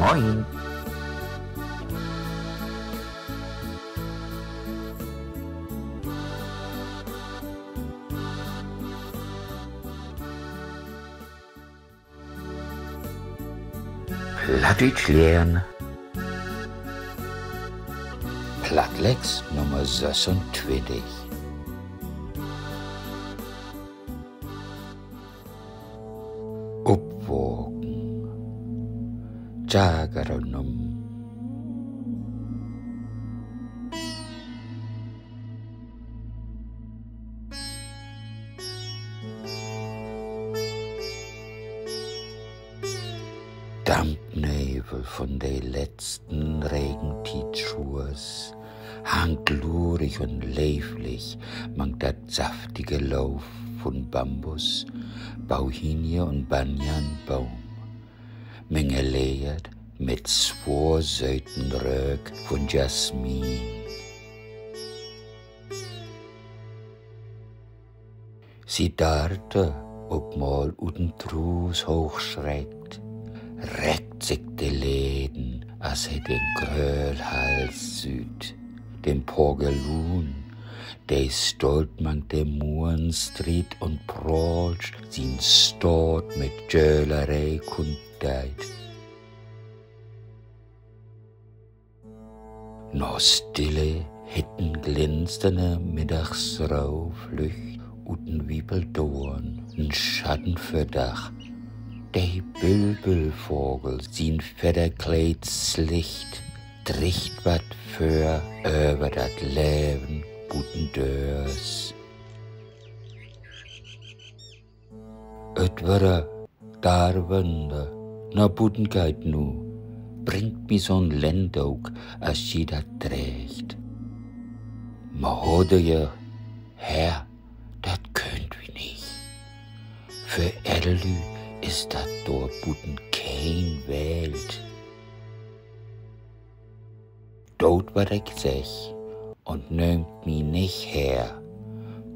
Moin. Plattdeutsch lernen. Plattlex Nummer 26. Opwogen. Jagaronum. Dampfnevel von de letzten Regentietschurs hangt lurig und leiflich mangt dat saftige Lauf von Bambus, Bauhinie und Banyanbaum. Menge leert mit zwei Seiten Röck von Jasmin. Sie darte, ob mal uten Trus hochschreckt, reckt sich de Läden, als he den Grölhals süd, den Porgelun, de stolt man de Murenstried und prolsch, sin Stot mit Jölerei kunddeit. No stille, hitten glänzende Mittagsrauflücht uten Wiebeldorn, n Schattenverdach, de Bülbelvogel, sin Federkleids Licht, tricht wat für über dat Leben guten Dörs. Et wär darwende, na Budenkeit nu, bringt mi so'n Lendaug, as sie dat trägt. Ma hode je, Herr, dat könnt wie nicht. Für Edelü ist dat dort Buden kein Welt. Dort war ich sech und nömt mi nicht her.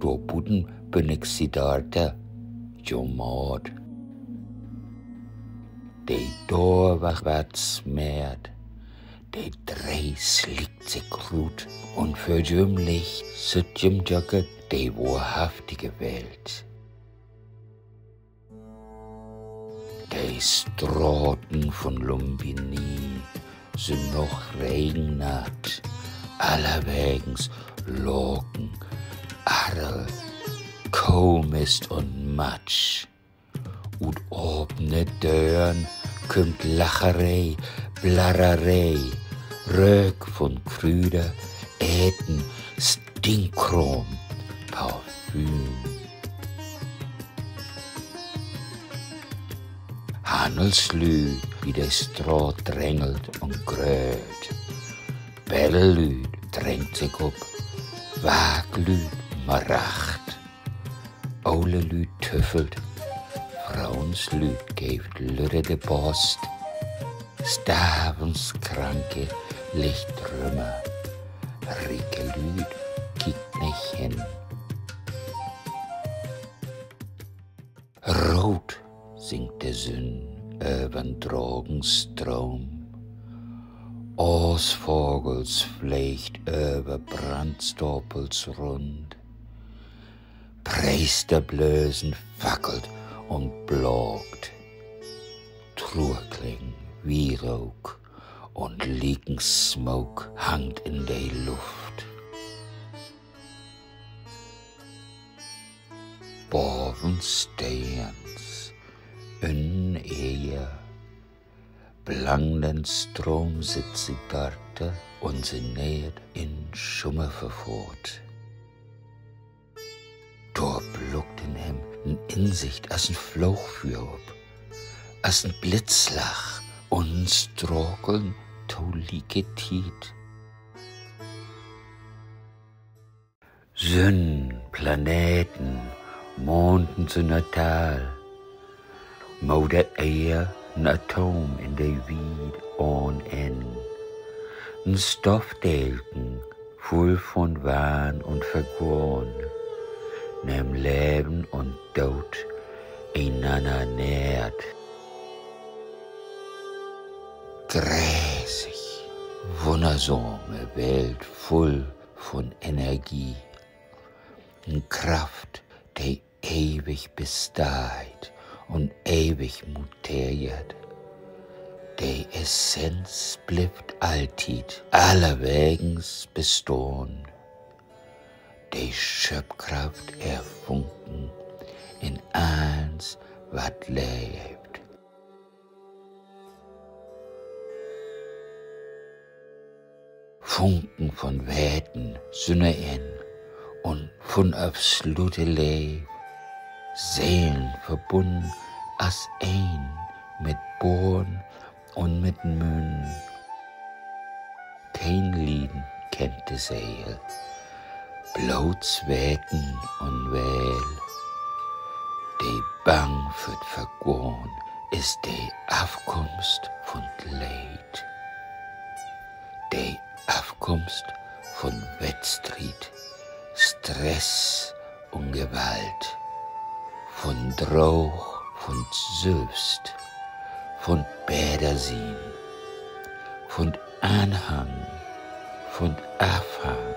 Dort Buden bin ich sie darte, jo Mord. De Dor wach wat smert, de Dreis liegt sich gut und für jümlich süt jüm Jocke de wahrhaftige Welt. De Straten von Lumbini sind noch regennacht, allerwegens Loken, Arrel, Kohlmist und Matsch. Und obne Dörn kümmt Lacherei, Blarrerei, Röck von Krüder, Äten, Stinkrom, Parfüm. Handelslü, wie der Stroh drängelt und grölt. Bellelü drängt sich ob, Waglü maracht. Oulelü tüffelt, Frauenslü geeft lürre de Post. Stavenskranke licht Rümmer, Riekelü kiekt nicht hin. Rot singt de Sünn übern Drogenstrom. Osvogels flecht über Brandstopels rund. Priester blösen fackelt und blogt. Trurkling, Wierook und Leaking Smoke hangt in der Luft. Boven steens, in Ehe, blangenden Strom sitzt sie darte und sie näht in Schummer verfort. Dort bluckt in hem n Insicht as n Floch für ob, as n Blitzlach und n Strokeln tolike Tiet. Sünn, Planeten, Monden zu Natal, Moder Eier, n Atom in de Wied on en, n Stoffdelken, voll von Wahn und Vergorn, nem Leben und Tod einander nährt. gräßig, wundersame Welt voll von Energie und Kraft, die ewig besteht und ewig mutiert. Die Essenz bleibt alltid, allerwegens bestehen. Die Schöpfkraft erfunken in eins, wat lebt. Funken von Werten, Synergien und von absolute Leben, Seelen verbunden als ein mit Born und mit Mün. Kein Lieden kennt die Seele, bloß Werten und Wähl. Die Bang für Vergehen ist die Aufkunft von Leid. Die Aufkunft von Wettstreit, Stress und Gewalt, von Droch, von Selbst, von Bädersinn, von Anhang, von Abhang,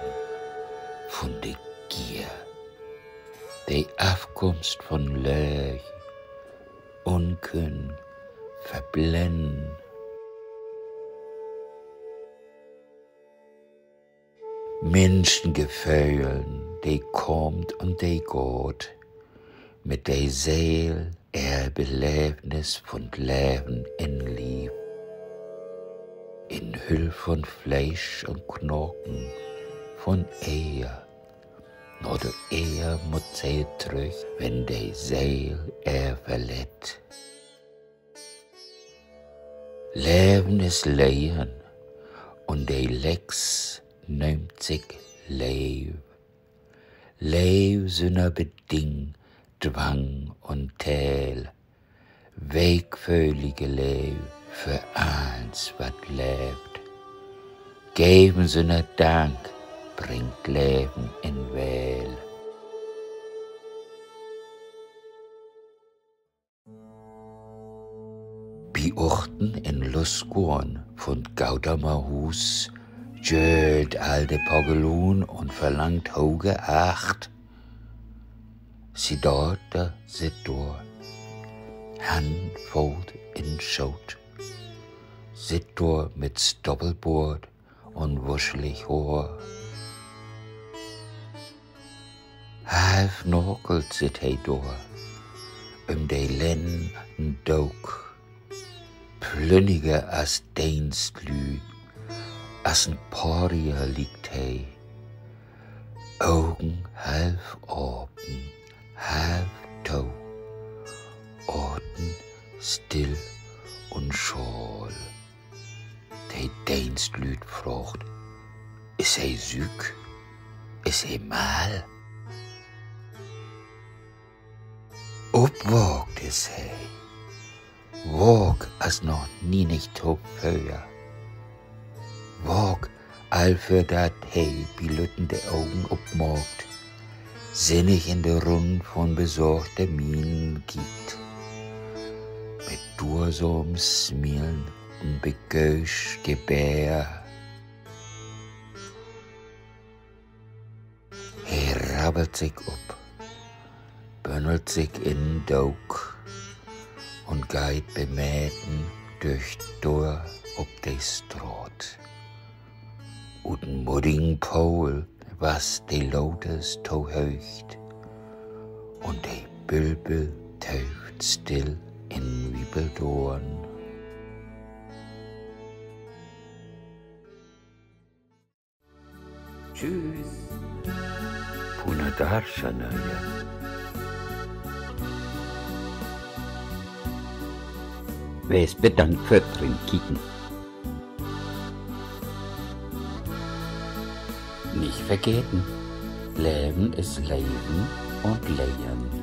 von der Gier, die Aufkunft von Lüge, Unkünn, Verblenden. Menschengefühlen, die kommt und die geht, mit der Seele Belebnis von Leben in Lieb. In Hüll von Fleisch und Knochen, von Ehe, nur der Ehe muss sie zurück, wenn die Seele verletzt. Leben ist Lehen und die Lex nimmt sich Leib. Leib sünder Beding, Zwang und Teil, wegvöllige Leib für eins, wat lebt. Geben sünder Dank, bringt Leben in Wähl. Beochten in Luskorn von Gaudamer Hus, jölt alte Pagelun und verlangt hoge Acht. Sie dort, da sit dort, Hand, Fold in Schoot, sit dort mit Stoppelbord und wuschelig Haar. Half Norkel sit he dort, de Len Dok, plünniger as Deinstlü, as ein Parier liegt he, Augen half open, half tau, Orten still und schal. De Deinstlüt fragt, is he sück, is he mal? Opwagt is he, wag as noch nie nicht top höher. Wag all für dat he belüttende Augen obmagt, sinnig in der Rund von besorgter Mienen gibt. Mit dursom Smielen und begösch Gebär. He rabbelt sich up, bündelt sich in Daug und geht bemähten durch Tor ob de Straat. Und muddigen Paul, was de Lotus to höcht, und de Bülbel taucht still in Wiebeldorn. Tschüss. Punadarshanaya. Wes bedankt für drin kicken. Nicht vergessen, Leben ist Leben und Leben.